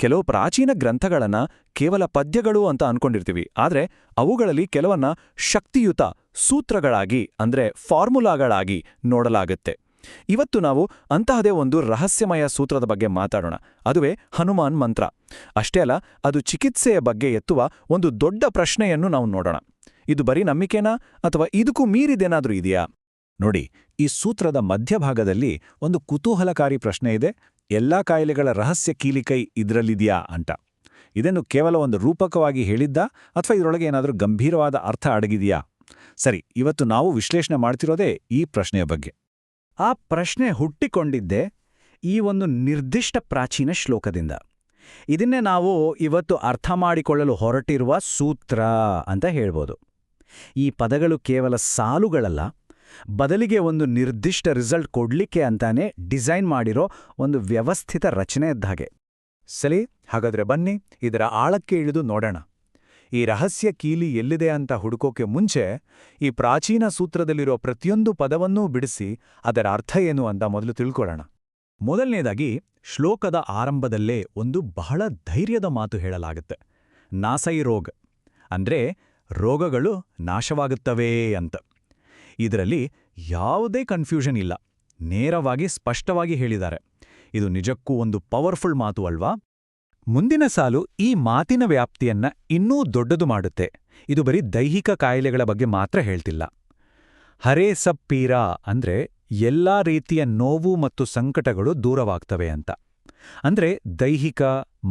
ಕೆಲವು ಪ್ರಾಚೀನ ಗ್ರಂಥಗಳನ್ನ ಕೇವಲ ಪದ್ಯಗಳು ಅಂತ ಅನ್ಕೊಂಡಿರ್ತೀವಿ, ಆದ್ರೆ ಅವುಗಳಲ್ಲಿ ಕೆಲವನ್ನ ಶಕ್ತಿಯುತ ಸೂತ್ರಗಳಾಗಿ ಅಂದ್ರೆ ಫಾರ್ಮುಲಾಗಳಾಗಿ ನೋಡಲಾಗುತ್ತೆ. ಇವತ್ತು ನಾವು ಅಂತಹದೇ ಒಂದು ರಹಸ್ಯಮಯ ಸೂತ್ರದ ಬಗ್ಗೆ ಮಾತಾಡೋಣ. ಅದುವೇ ಹನುಮಾನ್ ಮಂತ್ರ. ಅಷ್ಟೇ ಅಲ್ಲ, ಅದು ಚಿಕಿತ್ಸೆಯ ಬಗ್ಗೆ ಎತ್ತುವ ಒಂದು ದೊಡ್ಡ ಪ್ರಶ್ನೆಯನ್ನು ನಾವು ನೋಡೋಣ. ಇದು ಬರೀ ನಂಬಿಕೆನಾ ಅಥವಾ ಇದಕ್ಕೂ ಮೀರಿದೇನಾದ್ರೂ ಇದೆಯಾ? ನೋಡಿ, ಈ ಸೂತ್ರದ ಮಧ್ಯಭಾಗದಲ್ಲಿ ಒಂದು ಕುತೂಹಲಕಾರಿ ಪ್ರಶ್ನೆ ಇದೆ. ಎಲ್ಲಾ ಕಾಯಿಲೆಗಳ ರಹಸ್ಯ ಕೀಲಿಕೈ ಇದರಲ್ಲಿದೆಯಾ ಅಂತ. ಇದನ್ನು ಕೇವಲ ಒಂದು ರೂಪಕವಾಗಿ ಹೇಳಿದ್ದಾ ಅಥವಾ ಇದರೊಳಗೆ ಏನಾದರೂ ಗಂಭೀರವಾದ ಅರ್ಥ ಅಡಗಿದೆಯಾ? ಸರಿ, ಇವತ್ತು ನಾವು ವಿಶ್ಲೇಷಣೆ ಮಾಡ್ತಿರೋದೇ ಈ ಪ್ರಶ್ನೆಯ ಬಗ್ಗೆ. ಆ ಪ್ರಶ್ನೆ ಹುಟ್ಟಿಕೊಂಡಿದ್ದೇ ಈ ಒಂದು ನಿರ್ದಿಷ್ಟ ಪ್ರಾಚೀನ ಶ್ಲೋಕದಿಂದ. ಇದನ್ನೇ ನಾವು ಇವತ್ತು ಅರ್ಥ ಮಾಡಿಕೊಳ್ಳಲು ಹೊರಟಿರುವ ಸೂತ್ರ ಅಂತ ಹೇಳ್ಬೋದು. ಈ ಪದಗಳು ಕೇವಲ ಸಾಲುಗಳಲ್ಲ, ಬದಲಿಗೆ ಒಂದು ನಿರ್ದಿಷ್ಟ ರಿಸಲ್ಟ್ ಕೊಡ್ಲಿಕ್ಕೆ ಅಂತಾನೆ ಡಿಸೈನ್ ಮಾಡಿರೋ ಒಂದು ವ್ಯವಸ್ಥಿತ ರಚನೆಯದ್ದಾಗೆ. ಸರಿ, ಹಾಗಾದ್ರೆ ಬನ್ನಿ ಇದರ ಆಳಕ್ಕೆ ಇಳಿದು ನೋಡೋಣ. ಈ ರಹಸ್ಯ ಕೀಲಿ ಎಲ್ಲಿದೆ ಅಂತ ಹುಡುಕೋಕೆ ಮುಂಚೆ ಈ ಪ್ರಾಚೀನ ಸೂತ್ರದಲ್ಲಿರೋ ಪ್ರತಿಯೊಂದು ಪದವನ್ನೂ ಬಿಡಿಸಿ ಅದರ ಅರ್ಥ ಏನು ಅಂತ ಮೊದಲು ತಿಳ್ಕೊಳ್ಳೋಣ. ಮೊದಲನೇದಾಗಿ, ಶ್ಲೋಕದ ಆರಂಭದಲ್ಲೇ ಒಂದು ಬಹಳ ಧೈರ್ಯದ ಮಾತು ಹೇಳಲಾಗುತ್ತೆ. ನಾಸೈ ರೋಗ್ ಅಂದ್ರೆ ರೋಗಗಳು ನಾಶವಾಗುತ್ತವೆ ಅಂತ. ಇದರಲ್ಲಿ ಯಾವುದೇ ಕನ್ಫ್ಯೂಷನ್ ಇಲ್ಲ, ನೇರವಾಗಿ ಸ್ಪಷ್ಟವಾಗಿ ಹೇಳಿದ್ದಾರೆ. ಇದು ನಿಜಕ್ಕೂ ಒಂದು ಪವರ್ಫುಲ್ ಮಾತು ಅಲ್ವಾ? ಮುಂದಿನ ಸಾಲು ಈ ಮಾತಿನ ವ್ಯಾಪ್ತಿಯನ್ನ ಇನ್ನೂ ದೊಡ್ಡದು ಮಾಡುತ್ತೆ. ಇದು ಬರೀ ದೈಹಿಕ ಕಾಯಿಲೆಗಳ ಬಗ್ಗೆ ಮಾತ್ರ ಹೇಳ್ತಿಲ್ಲ. ಹರೇ ಸಬ್ ಪೀರಾ ಅಂದ್ರೆ ಎಲ್ಲಾ ರೀತಿಯ ನೋವು ಮತ್ತು ಸಂಕಟಗಳು ದೂರವಾಗ್ತವೆ ಅಂತ. ಅಂದ್ರೆ ದೈಹಿಕ,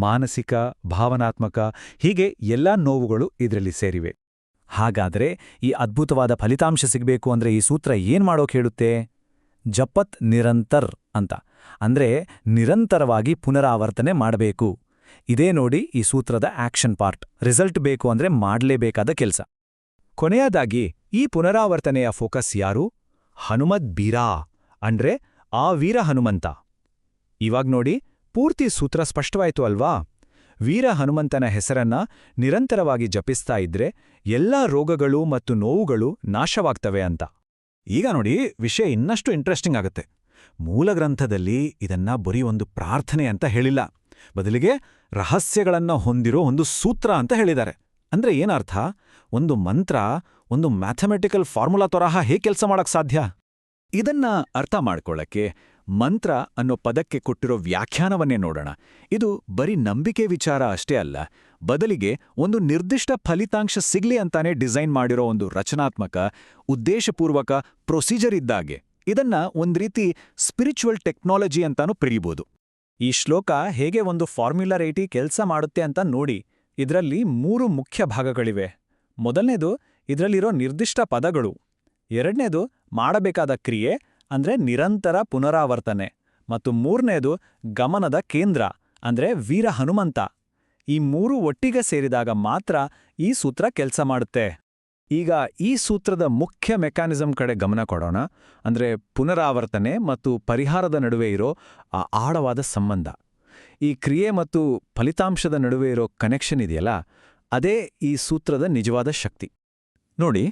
ಮಾನಸಿಕ, ಭಾವನಾತ್ಮಕ ಹೀಗೆ ಎಲ್ಲಾ ನೋವುಗಳು ಇದರಲ್ಲಿ ಸೇರಿವೆ. ಹಾಗಾದ್ರೆ ಈ ಅದ್ಭುತವಾದ ಫಲಿತಾಂಶ ಸಿಗಬೇಕು ಅಂದ್ರೆ ಈ ಸೂತ್ರ ಏನ್ ಮಾಡೋಕ್ ಹೇಳುತ್ತೆ? ಜಪತ್ ನಿರಂತರ್ ಅಂತ. ಅಂದ್ರೆ ನಿರಂತರವಾಗಿ ಪುನರಾವರ್ತನೆ ಮಾಡಬೇಕು. ಇದೇ ನೋಡಿ ಈ ಸೂತ್ರದ ಆಕ್ಷನ್ ಪಾರ್ಟ್. ರಿಸಲ್ಟ್ ಬೇಕು ಅಂದ್ರೆ ಮಾಡಲೇಬೇಕಾದ ಕೆಲಸ. ಕೊನೆಯದಾಗಿ ಈ ಪುನರಾವರ್ತನೆಯ ಫೋಕಸ್ ಯಾರು? ಹನುಮದ್ ಬೀರಾ ಅಂದ್ರೆ ಆ ವೀರ ಹನುಮಂತ. ಇವಾಗ್ ನೋಡಿ, ಪೂರ್ತಿ ಸೂತ್ರ ಸ್ಪಷ್ಟವಾಯ್ತು ಅಲ್ವಾ? ವೀರ ಹನುಮಂತನ ಹೆಸರನ್ನ ನಿರಂತರವಾಗಿ ಜಪಿಸ್ತಾ ಇದ್ರೆ ಎಲ್ಲಾ ರೋಗಗಳು ಮತ್ತು ನೋವುಗಳು ನಾಶವಾಗ್ತವೆ ಅಂತ. ಈಗ ನೋಡಿ, ವಿಷಯ ಇನ್ನಷ್ಟು ಇಂಟ್ರೆಸ್ಟಿಂಗ್ ಆಗುತ್ತೆ. ಮೂಲ ಗ್ರಂಥದಲ್ಲಿ ಇದನ್ನ ಬರೀ ಒಂದು ಪ್ರಾರ್ಥನೆ ಅಂತ ಹೇಳಿಲ್ಲ, ಬದಲಿಗೆ ರಹಸ್ಯಗಳನ್ನ ಹೊಂದಿರೋ ಒಂದು ಸೂತ್ರ ಅಂತ ಹೇಳಿದ್ದಾರೆ. ಅಂದ್ರೆ ಏನರ್ಥ? ಒಂದು ಮಂತ್ರ ಒಂದು ಮ್ಯಾಥಮೆಟಿಕಲ್ ಫಾರ್ಮುಲಾ ತರಹ ಹೇಗೆ ಕೆಲಸ ಮಾಡಕ್ ಸಾಧ್ಯ? ಇದನ್ನ ಅರ್ಥ ಮಾಡ್ಕೊಳ್ಳಕ್ಕೆ ಮಂತ್ರ ಅನ್ನೋ ಪದಕ್ಕೆ ಕೊಟ್ಟಿರೋ ವ್ಯಾಖ್ಯಾನವನ್ನೇ ನೋಡೋಣ. ಇದು ಬರೀ ನಂಬಿಕೆ ವಿಚಾರ ಅಷ್ಟೇ ಅಲ್ಲ, ಬದಲಿಗೆ ಒಂದು ನಿರ್ದಿಷ್ಟ ಫಲಿತಾಂಶ ಸಿಗ್ಲಿ ಅಂತಾನೆ ಡಿಸೈನ್ ಮಾಡಿರೋ ಒಂದು ರಚನಾತ್ಮಕ, ಉದ್ದೇಶಪೂರ್ವಕ ಪ್ರೊಸೀಜರ್ ಇದ್ದಾಗೆ. ಇದನ್ನ ಒಂದ್ ರೀತಿ ಸ್ಪಿರಿಚುವಲ್ ಟೆಕ್ನಾಲಜಿ ಅಂತಾನೂ ಪ್ರೀಬೋದು. ಈ ಶ್ಲೋಕ ಹೇಗೆ ಒಂದು ಫಾರ್ಮ್ಯುಲಾ ರೀತಿ ಕೆಲಸ ಮಾಡುತ್ತೆ ಅಂತ ನೋಡಿ. ಇದರಲ್ಲಿ 3 ಮುಖ್ಯ ಭಾಗಗಳಿವೆ. ಮೊದಲನೇದು ಇದರಲ್ಲಿರೋ ನಿರ್ದಿಷ್ಟ ಪದಗಳು. ಎರಡನೇದು ಮಾಡಬೇಕಾದ ಕ್ರಿಯೆ ಅಂದ್ರೆ ನಿರಂತರ ಪುನರಾವರ್ತನೆ. ಮತ್ತು ಮೂರನೇದು ಗಮನದ ಕೇಂದ್ರ ಅಂದ್ರೆ ವೀರ ಹನುಮಂತ. ಈ 3 ಒಟ್ಟಿಗೆ ಸೇರಿದಾಗ ಮಾತ್ರ ಈ ಸೂತ್ರ ಕೆಲಸ ಮಾಡುತ್ತೆ. ಈಗ ಈ ಸೂತ್ರದ ಮುಖ್ಯ ಮೆಕ್ಯಾನಿಸಮ್ ಕಡೆ ಗಮನ ಕೊಡೋಣ. ಅಂದ್ರೆ ಪುನರಾವರ್ತನೆ ಮತ್ತು ಪರಿಹಾರದ ನಡುವೆ ಇರೋ ಆ ಆಳವಾದ ಸಂಬಂಧ. ಈ ಕ್ರಿಯೆ ಮತ್ತು ಫಲಿತಾಂಶದ ನಡುವೆ ಇರೋ ಕನೆಕ್ಷನ್ ಇದೆಯಲ್ಲ, ಅದೇ ಈ ಸೂತ್ರದ ನಿಜವಾದ ಶಕ್ತಿ. ನೋಡಿ,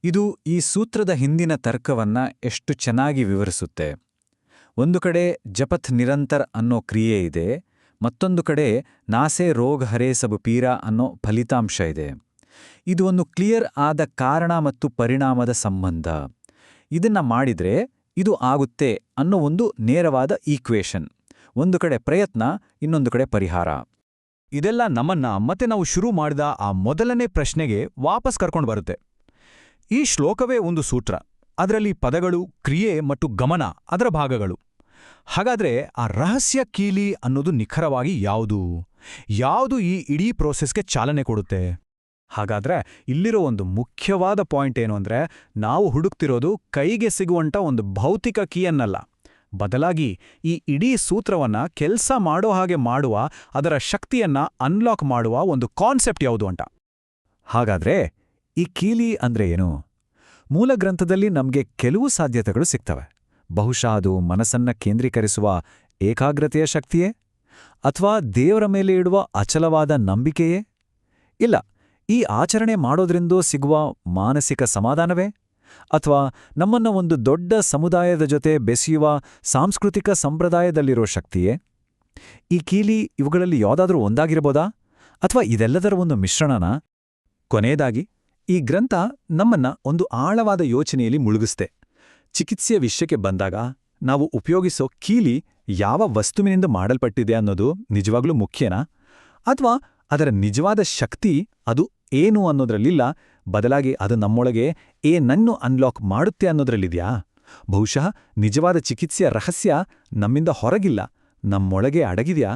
ಇದು ಈ ಸೂತ್ರದ ಹಿಂದಿನ ತರ್ಕವನ್ನ ಎಷ್ಟು ಚೆನ್ನಾಗಿ ವಿವರಿಸುತ್ತೆ. ಒಂದು ಕಡೆ ಜಪತ್ ನಿರಂತರ್ ಅನ್ನೋ ಕ್ರಿಯೆ ಇದೆ, ಮತ್ತೊಂದು ಕಡೆ ನಾಸೆ ರೋಗ್ ಹರೇ ಸಬ್ ಪೀರಾ ಅನ್ನೋ ಫಲಿತಾಂಶ ಇದೆ. ಇದು ಒಂದು ಕ್ಲಿಯರ್ ಆದ ಕಾರಣ ಮತ್ತು ಪರಿಣಾಮದ ಸಂಬಂಧ. ಇದನ್ನ ಮಾಡಿದ್ರೆ ಇದು ಆಗುತ್ತೆ ಅನ್ನೋ ಒಂದು ನೇರವಾದ ಈಕ್ವೇಷನ್. ಒಂದು ಕಡೆ ಪ್ರಯತ್ನ, ಇನ್ನೊಂದು ಕಡೆ ಪರಿಹಾರ. ಇದೆಲ್ಲ ನಮ್ಮನ್ನ ಮತ್ತೆ ನಾವು ಶುರು ಮಾಡಿದ ಆ ಮೊದಲನೇ ಪ್ರಶ್ನೆಗೆ ವಾಪಸ್ ಕರ್ಕೊಂಡು ಬರುತ್ತೆ. ಈ ಶ್ಲೋಕವೇ ಒಂದು ಸೂತ್ರ, ಅದರಲ್ಲಿ ಪದಗಳು, ಕ್ರಿಯೆ ಮತ್ತು ಗಮನ ಅದರ ಭಾಗಗಳು. ಹಾಗಾದ್ರೆ ಆ ರಹಸ್ಯ ಕೀಲಿ ಅನ್ನೋದು ನಿಖರವಾಗಿ ಯಾವುದು ಈ ಇಡೀ ಪ್ರೋಸೆಸ್ಗೆ ಚಾಲನೆ ಕೊಡುತ್ತೆ? ಹಾಗಾದ್ರೆ ಇಲ್ಲಿರೋ ಒಂದು ಮುಖ್ಯವಾದ ಪಾಯಿಂಟ್ ಏನು ಅಂದ್ರೆ, ನಾವು ಹುಡುಕ್ತಿರೋದು ಕೈಗೆ ಸಿಗುವಂಥ ಒಂದು ಭೌತಿಕ ಕೀಯನ್ನಲ್ಲ, ಬದಲಾಗಿ ಈ ಇಡೀ ಸೂತ್ರವನ್ನ ಕೆಲಸ ಮಾಡೋ ಹಾಗೆ ಮಾಡುವ, ಅದರ ಶಕ್ತಿಯನ್ನ ಅನ್ಲಾಕ್ ಮಾಡುವ ಒಂದು ಕಾನ್ಸೆಪ್ಟ್ ಯಾವುದು ಅಂತ. ಹಾಗಾದ್ರೆ ಈ ಕೀಲಿ ಅಂದ್ರೆ ಏನು? ಮೂಲ ಗ್ರಂಥದಲ್ಲಿ ನಮಗೆ ಕೆಲವು ಸಾಧ್ಯತೆಗಳು ಸಿಗ್ತವೆ. ಬಹುಶಃ ಅದು ಮನಸ್ಸನ್ನ ಕೇಂದ್ರೀಕರಿಸುವ ಏಕಾಗ್ರತೆಯ ಶಕ್ತಿಯೇ? ಅಥವಾ ದೇವರ ಮೇಲೆ ಇಡುವ ಅಚಲವಾದ ನಂಬಿಕೆಯೇ? ಇಲ್ಲ, ಈ ಆಚರಣೆ ಮಾಡೋದ್ರಿಂದೋ ಸಿಗುವ ಮಾನಸಿಕ ಸಮಾಧಾನವೇ? ಅಥವಾ ನಮ್ಮನ್ನ ಒಂದು ದೊಡ್ಡ ಸಮುದಾಯದ ಜೊತೆ ಬೆಸೆಯುವ ಸಾಂಸ್ಕೃತಿಕ ಸಂಪ್ರದಾಯದಲ್ಲಿರೋ ಶಕ್ತಿಯೇ? ಈ ಕೀಲಿ ಇವುಗಳಲ್ಲಿ ಯಾವುದಾದ್ರೂ ಒಂದಾಗಿರಬಹುದಾ? ಅಥವಾ ಇದೆಲ್ಲದರ ಒಂದು ಮಿಶ್ರಣನಾ? ಕೊನೆಯದಾಗಿ ಈ ಗ್ರಂಥ ನಮ್ಮನ್ನ ಒಂದು ಆಳವಾದ ಯೋಚನೆಯಲ್ಲಿ ಮುಳುಗಿಸ್ತೆ. ಚಿಕಿತ್ಸೆಯ ವಿಷಯಕ್ಕೆ ಬಂದಾಗ ನಾವು ಉಪಯೋಗಿಸೋ ಕೀಲಿ ಯಾವ ವಸ್ತುವಿನಿಂದ ಮಾಡಲ್ಪಟ್ಟಿದೆ ಅನ್ನೋದು ನಿಜವಾಗ್ಲೂ ಮುಖ್ಯನಾ? ಅಥವಾ ಅದರ ನಿಜವಾದ ಶಕ್ತಿ ಅದು ಏನು ಅನ್ನೋದ್ರಲ್ಲಿಲ್ಲ, ಬದಲಾಗಿ ಅದು ನಮ್ಮೊಳಗೆ ಏನನ್ನು ಅನ್ಲಾಕ್ ಮಾಡುತ್ತೆ ಅನ್ನೋದ್ರಲ್ಲಿದೆಯಾ? ಬಹುಶಃ ನಿಜವಾದ ಚಿಕಿತ್ಸೆಯ ರಹಸ್ಯ ನಮ್ಮಿಂದ ಹೊರಗಿಲ್ಲ, ನಮ್ಮೊಳಗೆ ಅಡಗಿದೆಯಾ?